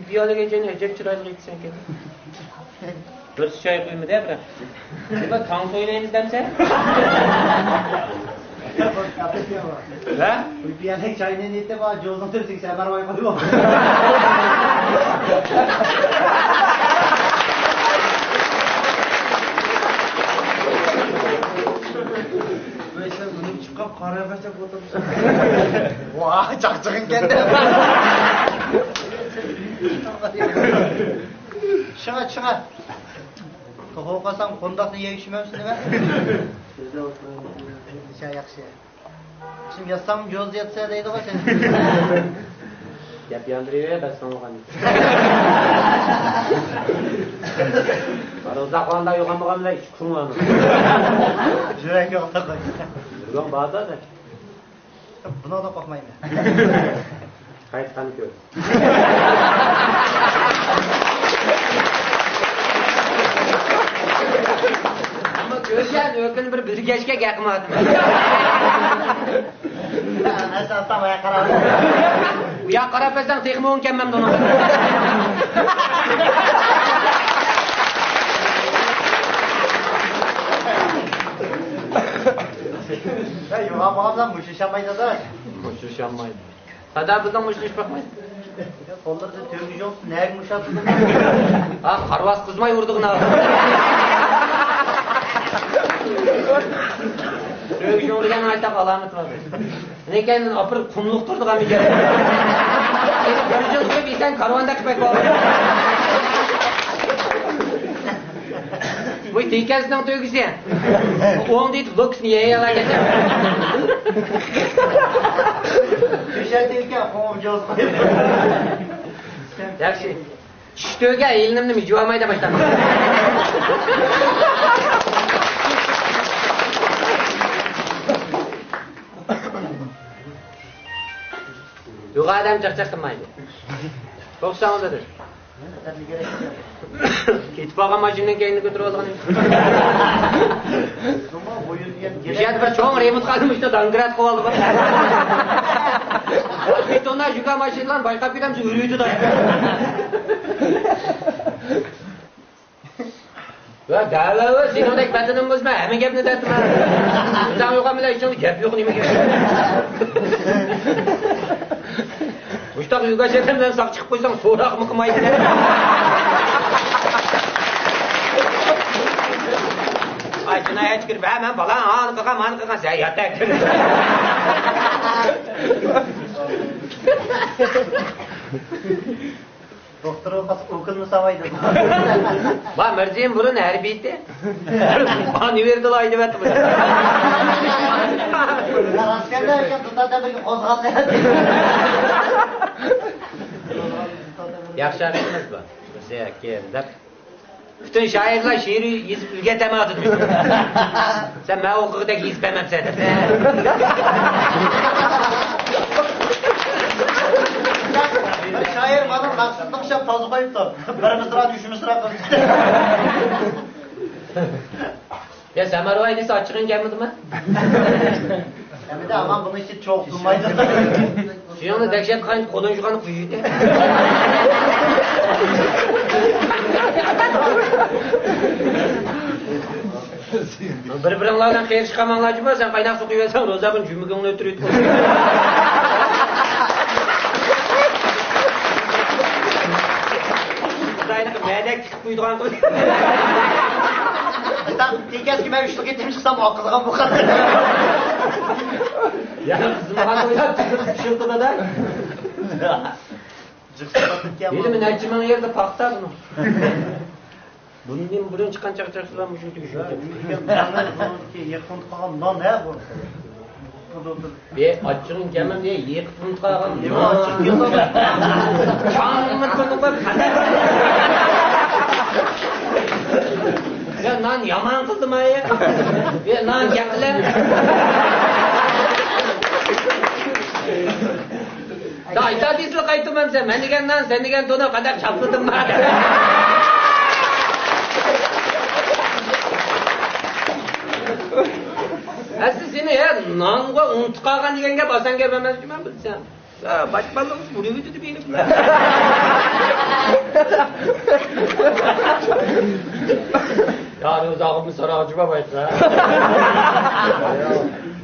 piyola geçeni acayip çıraylık etsen ki. Bir çay koyma de bırak. Bak kan söyleyiz demse. Ha? Piyanek çayını niyette bana cozdan tırtık sen bana baymadı mı? Mesela bunun çıkıp karaya başlayıp oturmuşsun. Vah çakçıkın kendine. Çığa. Tohu kalsam kondaklı yeyişmemsin değil mi? Şey yakşı. Şimdi yatsam göz yatsa deydi o sen. Yap yandırıyor ya ben sana okanım. Bana uzaklarında yoğanmakamla hiç kurmadım. Jürek yok da koy. Yürüyorum bazı da. Buna da bakmayın. Kayıt kanı gör. Ama gözler ökün bir geçke yakmadı. Nasıl atsam ayak kararlı. Ya karapesden tekme on kemmem de onu. Ya yuva bağımdan bu şişamaydı da. Muşuş yanmaydı. Sada buradan muşuş bakmayın. Onları da tövgücü olsun. Ne yumuşattın? Ha karvas kızmayı vurduğuna. Tövgücü vurgan aytak alamet var. Ne kendin apır kumluk durduk ama gel. Göreceğiz gibi sen karvanda köpek var. Bu tiykesinden tövgüsü ya. Oğlum deyip lüks niye yalan geçer? Düşerteyken komumcu olsun. Yaxşı. Tövge elinimde mi? Cuvamay da baştan. Yok adam çak kılmaydı. Çok sağ olun. Git bakalım acından kendini götürü oğlan. Düşerdi bir çoğun remut kalmıştı dangırat kovalı bak. Git onlar juga maşinlan başka bir adamcı ürüydü da. Ya galiba sen oradaki bedenen bozma hemen gepini derdim ha. Sen yok amına için gep yok nime gep. Uçtak yuga çetemden sak çıkıp koysan soğurak mı kımaydı ne? Ay cinayet çıkır be hemen falan han kıkan sen yatak. Doktor olmaz okulunu samaydı. Bak merceğin burun her bitti. Bana verdi laydı bet bu. Askerlerken tutar da bir ozgan ne? Yaxşı etmez bu. Bize geldi. Bütün şairler şiiri yazıp ülke temat etmiş. Sen ben okudaki izlemem seni. Şair bana haksızlıkça fazla koyup da bir mısra düşmüşsüra koyup. Ya Semer Vaydisi açığın gelmedi mi? Hem de aman bunu işte çok durmaydı. Şuyonu dekşep kayın kolun şukanı kuyuydu. Bir-birinlardan xeyir çıkamanlar cümle sen kaynak su kuyuversen rozabın cümügünü ötürüydü. Dayınıkı mədək çıkıp kuyduğan koy. Tekez ki ben üçlük getirmiş çıksam akıllığa bu kadar. Ya kızım bana koydan çıkıp düşürdü da da. Benim nəcimən yerde paktar bunu. Bunun diyeyim burun çıkan çakçakçılar mı şunu düşündüm. Yakın kalan lan ne bu? Ve açığın gelmem diye yıkıp kalkan. Ne açık yılda mı? Çağırımın konu koy kadar. Ya nan yaman kıldım ha ya. Ya nan yakılan. Da ita disli kaytım hem sen. Ben diken nan sen diken tonu kadar çaplıdım bana. Aslı seni ya nanga unutkagan degenge basan gelmemez ki ben bilsem. Başbalığımız buraya götürdü benim. Yani uzağımı sonra acıma başla.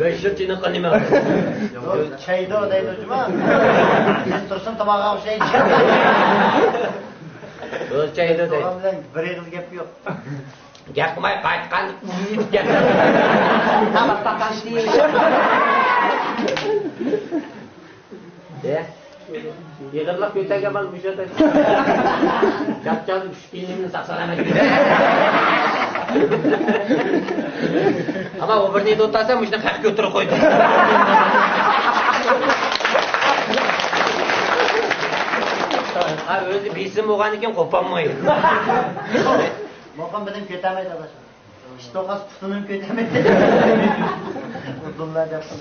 5 yıl çiğne kanıma. Çayda odaydı hocam. Sen tursun tamağa bir şey içer. Öz çayda değil. Oğlum bilen bir kız gap yok. Yakmay kayıtkan uyuyup gel. Tamam takan değil. De. Yığırlak götege bal bir şey de. Yapacağız düşkünlüğünü saksalamak. Ama o bir neydi otasam işte kalk götürü koydu. Abi özü bilsin boğan iken kopanmayın. Mokan benim kötemeydi arkadaşlar. İşte o kas tutunum kötemeydi. Bunlar yapsın.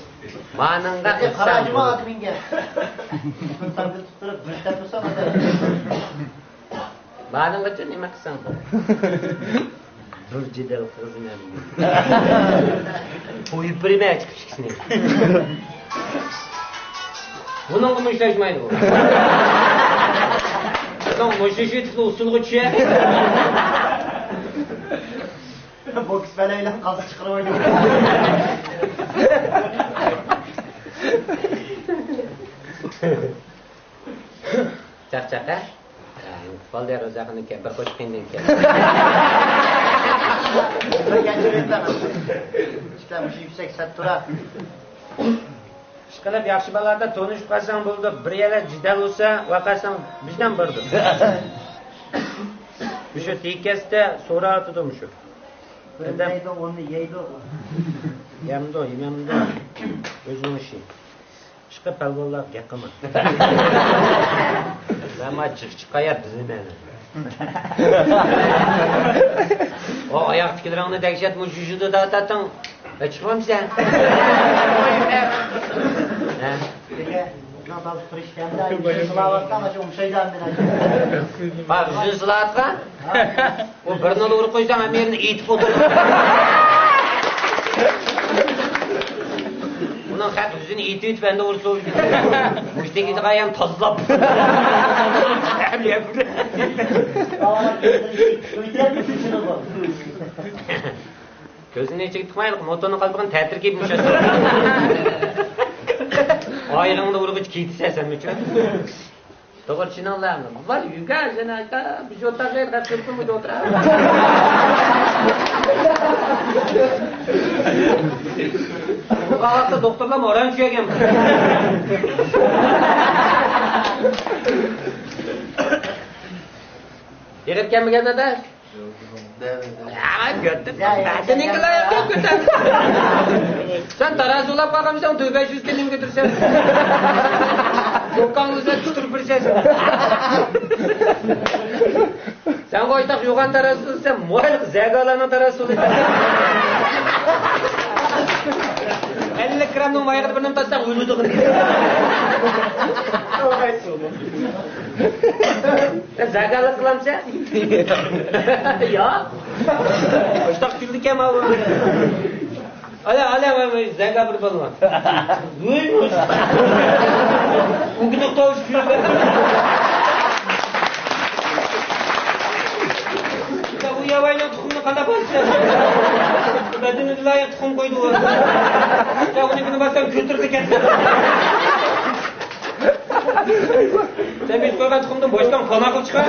Manında Karacıma adı binge. Tutan bir tutturup bir tutsana da. Manında çok ne kısan bu? Dur cidel kızım yani. Uyup birime çıkışsın. Bunun kumuşlaşmaydı bu. Bunun kumuşlaşıydı usulü çiğ. Boks belayla kazı çıkarım oynuyor. Çak ha? Fal der özakını ke bir koç kendin ke. Ben geçirirler. İşte bu yüksek sattura. Ishqilib yaxshi ballarda tanishib qolsang bo'ldi. Bir yala jidal bo'lsa, vaqasang bizdan bordi. Shu tekkasida so'ratdim shu. Neydi onu yeydi. Yemdo, yemdo. O'zining ishi. Ishqi palvonlar gap qilma. Nima chiqayap bizmeni. O oyoq tiklaringni dahshat mushujuda datatang. Çıkmamsan. Nasıl Hristiyan'da bir sılavattan ama çok şeyden ben Bak yüzün sılavatla. O bir nol vurup koysam hem yerini eğitip otur. Bunun hep yüzünü eğitip ben de vursa olur. Bu işte gidip ayağım tazlap. Gözüne çıktık maylık, motorunu kalpıkın tətir keyip müşəssin. Aylığını da vurup hiç keyti sen mi çok? Doğru çin Allah'ım. Var yüker sen ayka, bir şey otarlayır, kaç kırpın bu da oturar. Bu kahvaltıda doktorlar oran çöğen. Yürüp mi geldi de? Ya gördüm. Ben ne kadar götürdüm. Sen tarazi olap kalkamışsan 500 kendini götürsen. Yokanlıza tuturup bir ses. Sen koytak yokan tarazi olsan, muaylık zəgalanın tarazi olsan. 50 gramның майғыды бірнен тассаң өлуді қырды. Sen zəgalı qılamsa? Ya. Baştaq güldü kem abi. Ala zəga bir balman. Ölmüş. Bugün oktavuş güldü. Bu yavayla tuxumunu qanda basacaq. Bedeni layık tuxum koydu. Ya bunu günü bassan kültürdü ketdi. Sen biz koygan tuxumdan boştan konakıl çıkar.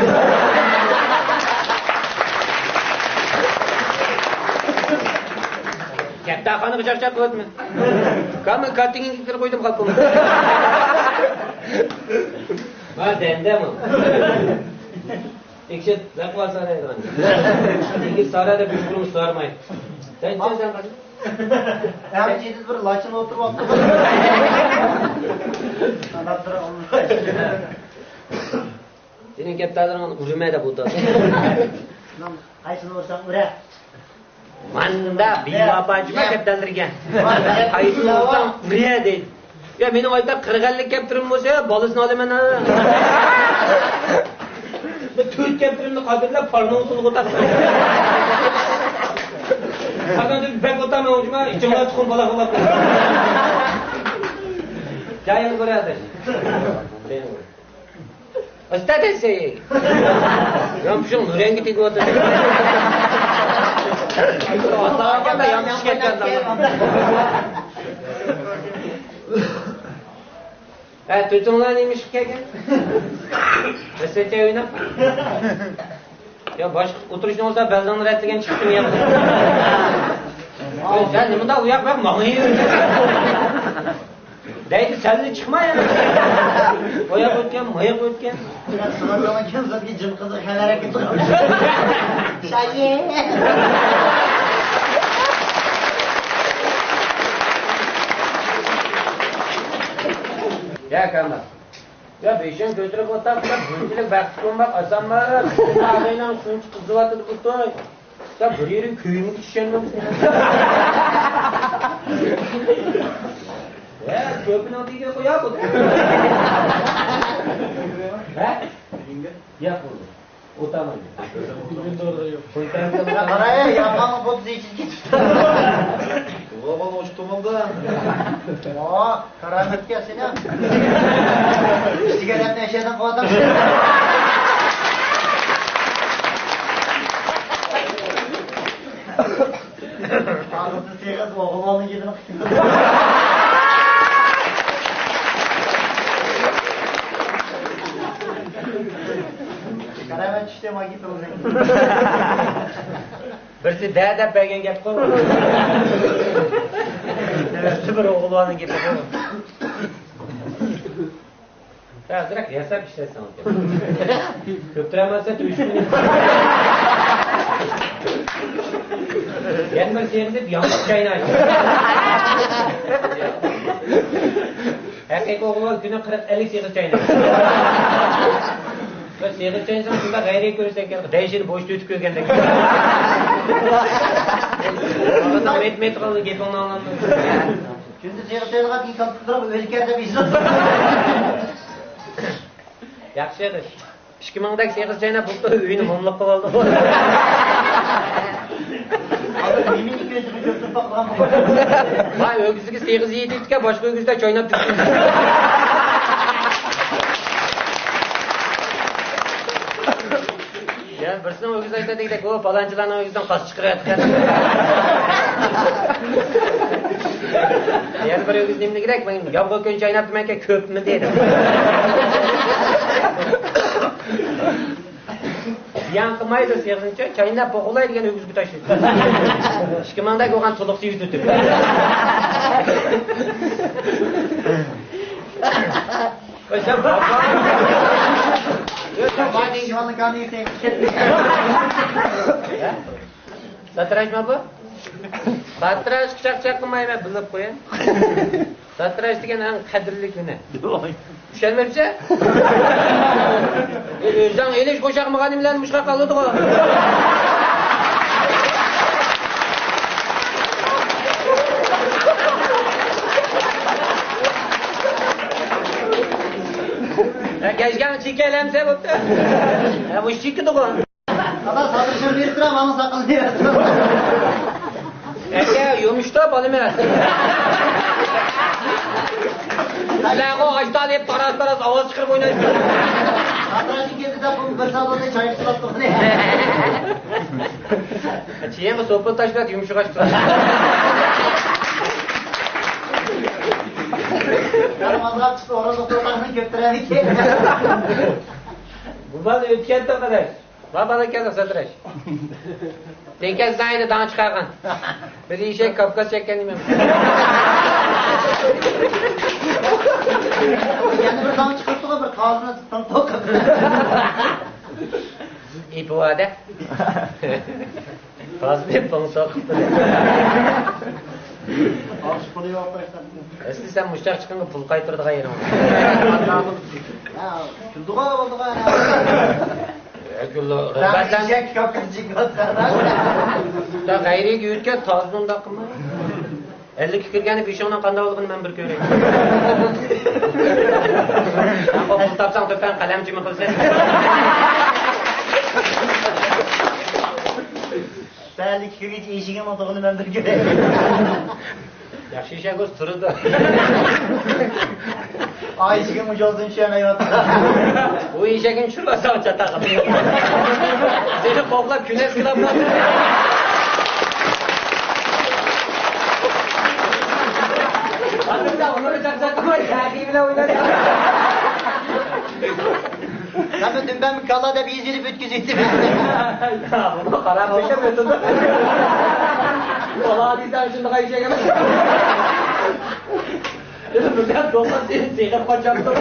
Ketdi aqanı qıcaqçaq qılatma. Kamın kartingen kektir koydum qalqım. Ha dende mi? İkişet zakva saraydı. İki sarayda bir kurum sarmayın. Sen içersen kaçın. Hem ciddi bir laçın oturup attı. Anlattıra onu. Senin keptalarının ürüme de buldu. Kaysın olsan üre. Manda bir yapacıma keptalarken. Kaysın olsan üre değil. Ya benim ayda 40-50 keptirim olsa balısını alayım ben. Tüyt keptirimde kadirler parmağı usulü kotarsın. Hakan diyor ben kotamam hocama, içimden tukum bala. Cayını buraya atayım. Usta dese. Yamşın rengi tek otur. Allah'a da yanlış ketken Ha, tutumlar neymiş ketken? Mesete oynap. Ya başka oturuşun olsa belden reddegen çıktım ya. Sen ne da uyak bak mağayı Deydi senli çıkma ya. Oyak ötken, mayak ötken. Ben sana zaman kimse ki cım kızı kenara gidiyor. Şayi. Ya Kamal. Ya beşen götürüp otak da büyükçülük baktık olmak asanmalar. Ağlayla şunç kızı vatıdı bu toy. Ya bir yerin köyümü düşenmemiş. Ya köpün altı koyar bu. He? Yap oldu. O tamam. Paraya yapmamı bu dizi için git. Ulan uçtuğumda. Oo, karamet gelsin ya. Sigaret neşeden bu adam. Ağzı sigaret oğlanın gidin. Karamet işte ma git olacak. Birisi dağda bergen gap koy. Bir oğlanın gibi koy. Ya direkt yasak işte sanki. Köptüremezse düşkün. Yani bir seyredip yanlış çayını açıyor. Erkek oğlan günü 40-50 seyret çayını açıyor. Ve seyret çayını sana şunda gayriye görürsek ya. Değişini boş tütük görgende. Oradan met-met gibi onu anlamıyor. Şimdi seyretlerine kadar ilk kapıda ülkede bir izin. Yaxshi edi. 2000dagi segiz chayna buldi, uyini mumliq qilib oldi. Abi yemin gözümü götürüp bakmam. Vay, ögüzüge segiz yedi ekan, boshqa ögüzlar chaynab turibdi. Ya birsini ögüz aytadiki, "O falonchilarning ögüzidan qas chiqarayotgan." Yana bir ögüz nimni kerak? Men yomg'irkun chaynabdim ekan, ko'pmi dedi. Ziyan qilmaydi segincha, chaynab bo'g'laydigan ögüzga tashlaydi. 2000dagi o'g'an to'liq sevib o'tib. Oy sen Şivanlı kanı yiyip Satrajma bu? Satraj quchoq qilmayman, bilib qo'ying. Satraj degan eng qadrli kuni. Tushunmayapsan? O'zing elish qo'shaqmag'aning bilan mushqa qildi ku. Gazgan chekalamsa bo'pti. Bu chekdi ku. Ama satışım bir gram ama sakın diye. Aka yumishda bo'lamayapti. Lago açta deb taras ovoz chiqarib o'ynaydi. Satışın kendisi de bu bir salonda çay ısılattı ne? Keyin bu so'pni tashlab yumshoq ochib turadi. Yarım azrak çıktı orada oturlarını götürelim ki. Bu bana o'tganda qarash. Va barakalla satrash. Tenkaz zayni dan chiqargan. Bir eshak Kavkaz chekkan nima? Yani bir dam çıkarttı da bir kağzına tuttan tokadı. İpuvada. Fazla pon soqibdi. Ağış pulu yok baştan. Eski sen mushtaq chiqqanga pul qaytirdigan yerim. Ha, külduğa olduğa. Batdan Eşek Kavkazcık atlar. da g'ayriga yutgan tozini undoq qilmay. 50 kirgani beshondan qanday bo'lganini men bir ko'ray. Pul topsang to'pdan qalamchimi qilsan? Sen iki gün hiç eşiğin olduğunu ben bir göreyim. Yaxshi eshak o'z turadi. Ayşe'nin ucuzun şeyine yattı. Bu işekin şurası çatakım. Seni kokla künes kılamaz. Hanımda onları çakacak ama takibine oynadı. Tabii dün ben kalada bir izini bütküzüydüm. Ya bunu karar beklemiyordun da. Valla bir tane şimdi kayışa gelmez. Buradan dolma seni zeynep kaçaktım.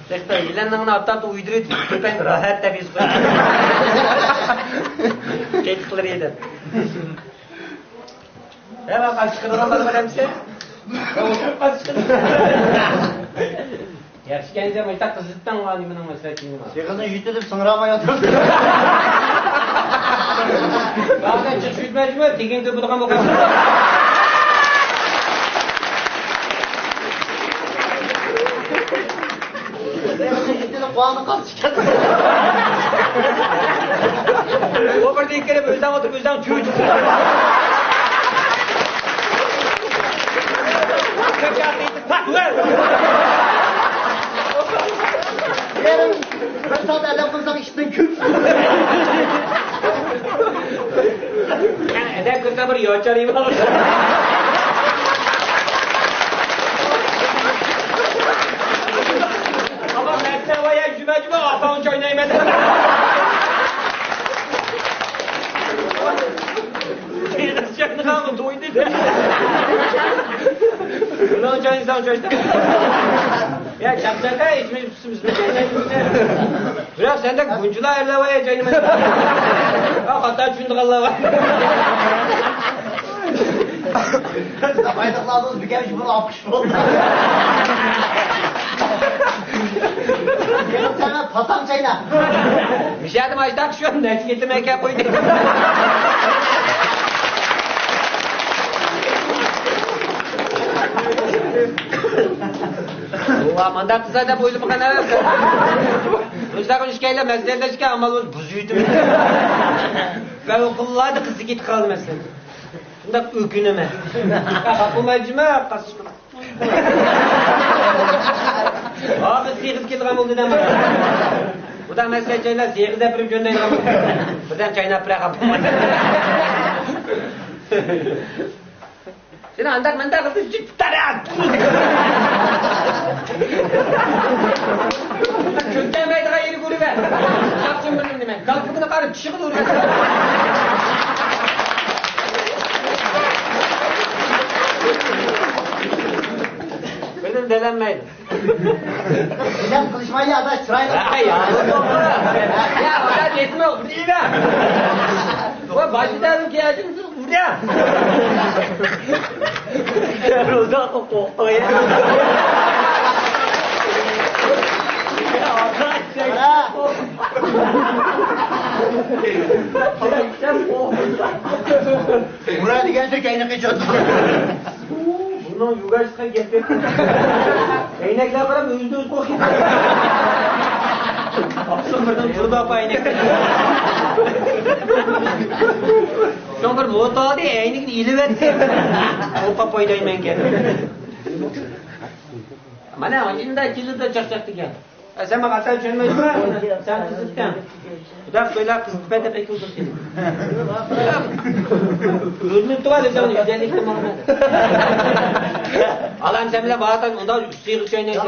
Tekrar ilanlarını atlatı uyduruyor. Ben rahat da biz koyuyoruz. Ketkıları yedin. Ne bak açıklarından önemse? Oturup açıklarından. Yaxshi mayta qizitdan olganini mening maslahatim bor. Yığını yutulub sınırama yatırdı. Bazen çıkış yutmayacağım, degende bulgan bo'lgan. Yığını yutulub quvani qatışkan. O bir deyip kelib o'zdan o'tib o'zdan cho'ydi. Yarın bir saat elden kılsam işten küp. Yani eden kırka bir yoçar gibi alır. Ama ben havaya cüme atanın çayına yemedim. Kız çayını kaldı doydu. Ulan çayınızdan çayını. Ya çapçaka içmeyi tutumuz. Bırak sen de buncular elle havaya çayını yemedim. Hatta çündük Allah var. Bayraklarınız bir kere bunu apış oldu. Gelin sana patam çayına. Bir şey adım açtık şu an. Net getirmek yap koydu. Ulan mandat zaten boylu bu kadar. Özler konuşkayla mezlerler çıkar ama buzuydu. Ben okullarda kızı git kalmasın. Bunda öküneme. Kapımacıma kaçışma. Abi sihir kilgram oldu deme. Bu da mesela çaylar sihir de bir gönderen. Buradan çayına bırak kapıma. Seni andak mandak kızı cidden. Kökten meydana yeri kuru ver. Kapçın benim demek. Kalkıpını karıp çıkıp dur. Benim delenmeyin. Sen kılışmayı ya da sırayla. Ay ya. Ya orada yetme oldu değil mi? O başlarım ki acım buraya. Roza koku. Ya. Buraya gelse kaynak geçiyordu. Bunun yugaşka getir. Eynekler var ama %100 kokuyor. Apsın birden turda apa eynekler. Son bir moto diye eynek iliverdi. Opa paydayım ben geldim. Mana macında kilide çarçaktı gel. Sen bak atar çönmedin mi? Sen kızıttın. Bu da böyle kızıttı ben de pek uzun. Gözünü tuvalet zaman güzellikle Muhammed. Alan sen bile bağırtan ondan sıyık şeyine gel.